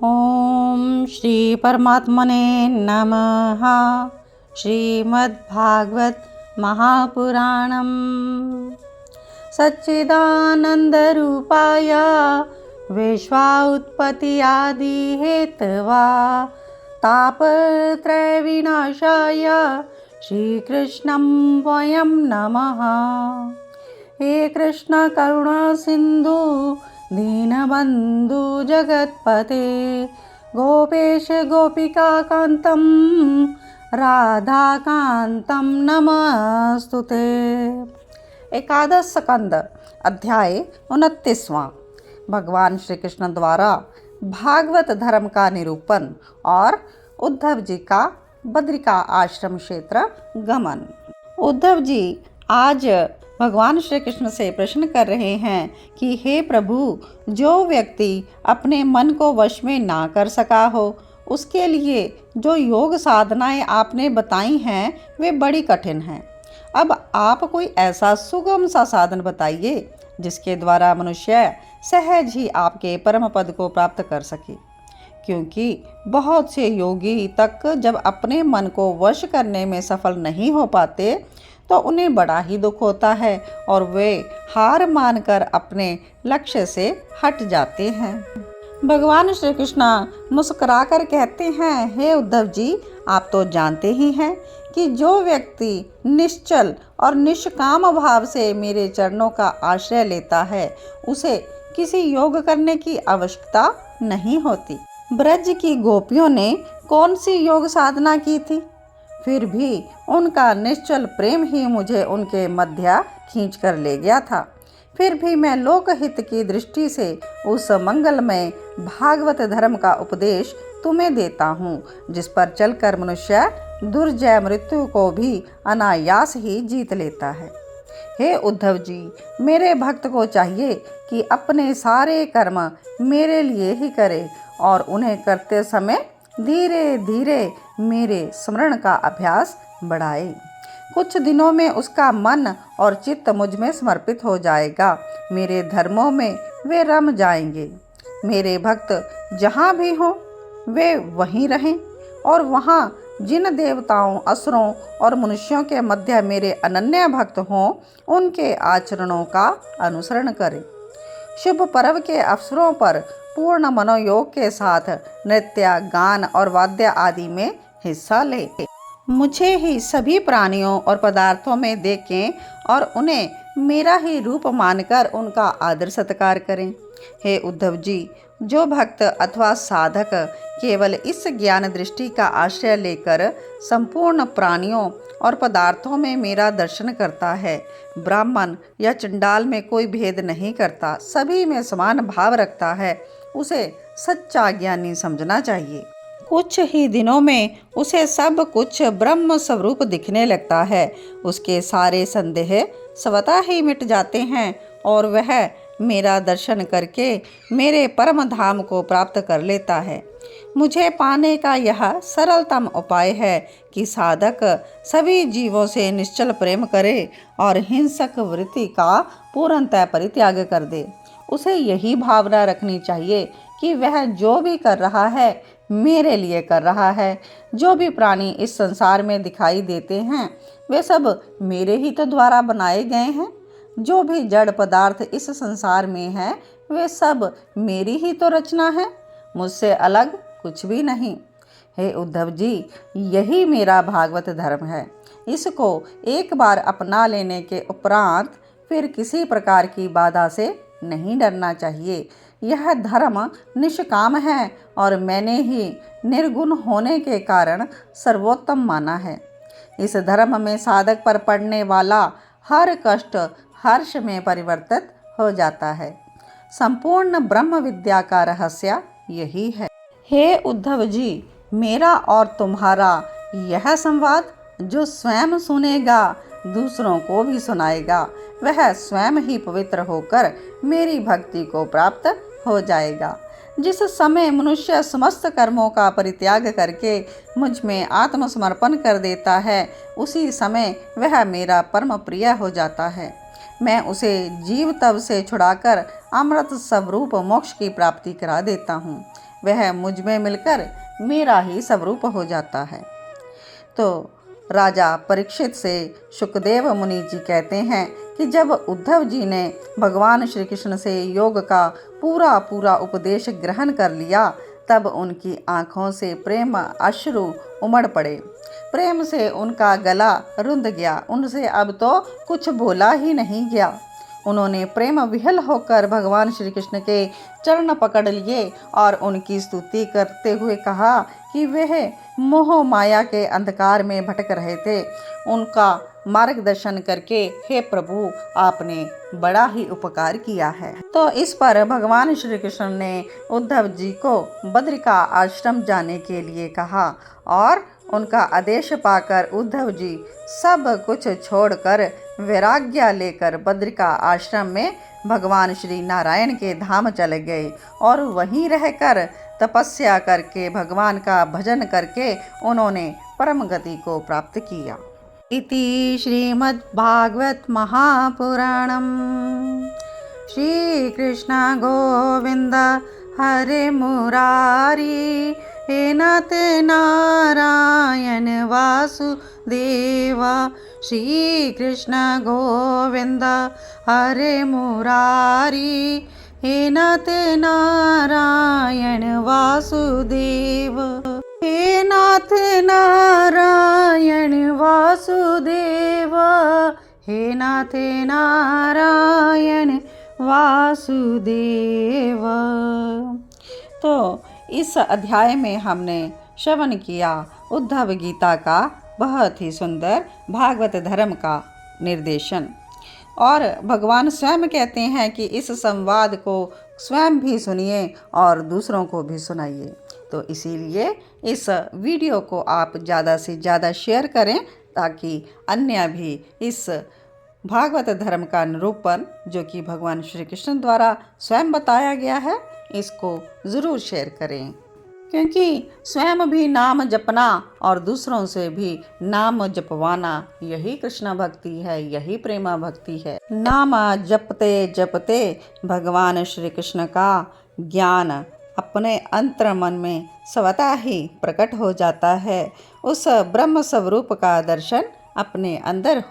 ओम श्री परमात्मने नमः। श्रीमद्भागवत महापुराणम। सच्चिदानंदरूपाय विश्वाउत्पत्ति आदि हेतवा तापत्रय विनाशाय श्रीकृष्णं वयं नमः। हे कृष्ण करुणा सिंधु दीनबंधु जगत्पते गोपेश गोपिका कांतम राधा कांतम नमस्तुते। एकादश स्कंद अध्याय 29वां। भगवान श्री कृष्ण द्वारा भागवत धर्म का निरूपण और उद्धव जी का बद्रिका आश्रम क्षेत्र गमन। उद्धव जी आज भगवान श्री कृष्ण से प्रश्न कर रहे हैं कि हे प्रभु, जो व्यक्ति अपने मन को वश में ना कर सका हो, उसके लिए जो योग साधनाएं आपने बताई हैं वे बड़ी कठिन हैं। अब आप कोई ऐसा सुगम सा साधन बताइए जिसके द्वारा मनुष्य सहज ही आपके परम पद को प्राप्त कर सके, क्योंकि बहुत से योगी तक जब अपने मन को वश करने में सफल नहीं हो पाते तो उन्हें बड़ा ही दुख होता है और वे हार मानकर अपने लक्ष्य से हट जाते हैं। भगवान श्री कृष्ण मुस्कुराकर कहते हैं, हे उद्धव जी, आप तो जानते ही हैं कि जो व्यक्ति निश्चल और निष्काम भाव से मेरे चरणों का आश्रय लेता है उसे किसी योग करने की आवश्यकता नहीं होती। ब्रज की गोपियों ने कौन सी योग साधना की थी, फिर भी उनका निश्चल प्रेम ही मुझे उनके मध्य खींच कर ले गया था। फिर भी मैं लोकहित की दृष्टि से उस मंगलमय भागवत धर्म का उपदेश तुम्हें देता हूँ, जिस पर चलकर मनुष्य दुर्जय मृत्यु को भी अनायास ही जीत लेता है। हे उद्धव जी, मेरे भक्त को चाहिए कि अपने सारे कर्म मेरे लिए ही करे और उन्हें करते समय धीरे धीरे मेरे स्मरण का अभ्यास बढ़ाए। कुछ दिनों में उसका मन और चित्त मुझ में समर्पित हो जाएगा। मेरे धर्मों में वे रम जाएंगे। मेरे भक्त जहाँ भी हों वे वहीं रहें और वहाँ जिन देवताओं, असुरों और मनुष्यों के मध्य मेरे अनन्य भक्त हों उनके आचरणों का अनुसरण करें। शुभ पर्व के अवसरों पर पूर्ण मनोयोग के साथ नृत्य, गान और वाद्य आदि में हिस्सा ले। मुझे ही सभी प्राणियों और पदार्थों में देखें और उन्हें मेरा ही रूप मानकर उनका आदर सत्कार करें। हे उद्धव जी, जो भक्त अथवा साधक केवल इस ज्ञान दृष्टि का आश्रय लेकर संपूर्ण प्राणियों और पदार्थों में मेरा दर्शन करता है, ब्राह्मण या चंडाल में कोई भेद नहीं करता, सभी में समान भाव रखता है, उसे सच्चा ज्ञानी समझना चाहिए। कुछ ही दिनों में उसे सब कुछ ब्रह्म स्वरूप दिखने लगता है। उसके सारे संदेह स्वतः ही मिट जाते हैं और वह मेरा दर्शन करके मेरे परम धाम को प्राप्त कर लेता है। मुझे पाने का यह सरलतम उपाय है कि साधक सभी जीवों से निश्चल प्रेम करे और हिंसक वृत्ति का पूर्णतः परित्याग कर दे। उसे यही भावना रखनी चाहिए कि वह जो भी कर रहा है मेरे लिए कर रहा है। जो भी प्राणी इस संसार में दिखाई देते हैं वे सब मेरे ही तो द्वारा बनाए गए हैं। जो भी जड़ पदार्थ इस संसार में है वे सब मेरी ही तो रचना है, मुझसे अलग कुछ भी नहीं। हे उद्धव जी, यही मेरा भागवत धर्म है। इसको एक बार अपना लेने के उपरांत फिर किसी प्रकार की बाधा से नहीं डरना चाहिए। यह धर्म निष्काम है और मैंने ही निर्गुण होने के कारण सर्वोत्तम माना है। इस धर्म में साधक पर पड़ने वाला हर कष्ट हर्ष में परिवर्तित हो जाता है। संपूर्ण ब्रह्म विद्या का रहस्य यही है। हे उद्धव जी, मेरा और तुम्हारा यह संवाद जो स्वयं सुनेगा दूसरों को भी सुनाएगा, वह स्वयं ही पवित्र होकर मेरी भक्ति को प्राप्त हो जाएगा। जिस समय मनुष्य समस्त कर्मों का परित्याग करके मुझ में आत्मसमर्पण कर देता है उसी समय वह मेरा परम प्रिय हो जाता है। मैं उसे जीव तव से छुड़ाकर अमृत स्वरूप मोक्ष की प्राप्ति करा देता हूँ। वह मुझ में मिलकर मेरा ही स्वरूप हो जाता है। तो राजा परीक्षित से शुकदेव मुनि जी कहते हैं कि जब उद्धव जी ने भगवान श्री कृष्ण से योग का पूरा पूरा उपदेश ग्रहण कर लिया, तब उनकी आँखों से प्रेम अश्रु उमड़ पड़े। प्रेम से उनका गला रुंध गया, उनसे अब तो कुछ बोला ही नहीं गया। उन्होंने प्रेम विह्वल होकर भगवान श्री कृष्ण के चरण पकड़ लिए और उनकी स्तुति करते हुए कहा कि वह मोह माया के अंधकार में भटक रहे थे। उनका मार्गदर्शन करके हे प्रभु, आपने बड़ा ही उपकार किया है। तो इस पर भगवान श्री कृष्ण ने उद्धव जी को बद्रिका आश्रम जाने के लिए कहा और उनका आदेश पाकर उद्धव जी सब कुछ छोड़कर वैराग्य लेकर बद्रिका आश्रम में भगवान श्री नारायण के धाम चले गए और वहीं रहकर तपस्या करके भगवान का भजन करके उन्होंने परम गति को प्राप्त किया। इति श्रीमद्भागवत महापुराणम श्री कृष्ण गोविंद हरे मुरारी हे नाथ नारायण वासुदेव श्री कृष्ण गोविंद हरे मुरारी हे नाथ नारायण वासुदेव हे नाथ नारायण वासुदेव हे नाथ नारायण वासुदेव। तो इस अध्याय में हमने श्रवण किया उद्धव गीता का बहुत ही सुंदर भागवत धर्म का निर्देशन, और भगवान स्वयं कहते हैं कि इस संवाद को स्वयं भी सुनिए और दूसरों को भी सुनाइए। तो इसीलिए इस वीडियो को आप ज़्यादा से ज़्यादा शेयर करें ताकि अन्य भी इस भागवत धर्म का निरूपण जो कि भगवान श्री कृष्ण द्वारा स्वयं बताया गया है, इसको ज़रूर शेयर करें, क्योंकि स्वयं भी नाम जपना और दूसरों से भी नाम जपवाना यही कृष्ण भक्ति है, यही प्रेम भक्ति है। नाम जपते जपते भगवान श्री कृष्ण का ज्ञान अपने अंतर मन में स्वतः ही प्रकट हो जाता है। उस ब्रह्म स्वरूप का दर्शन अपने अंदर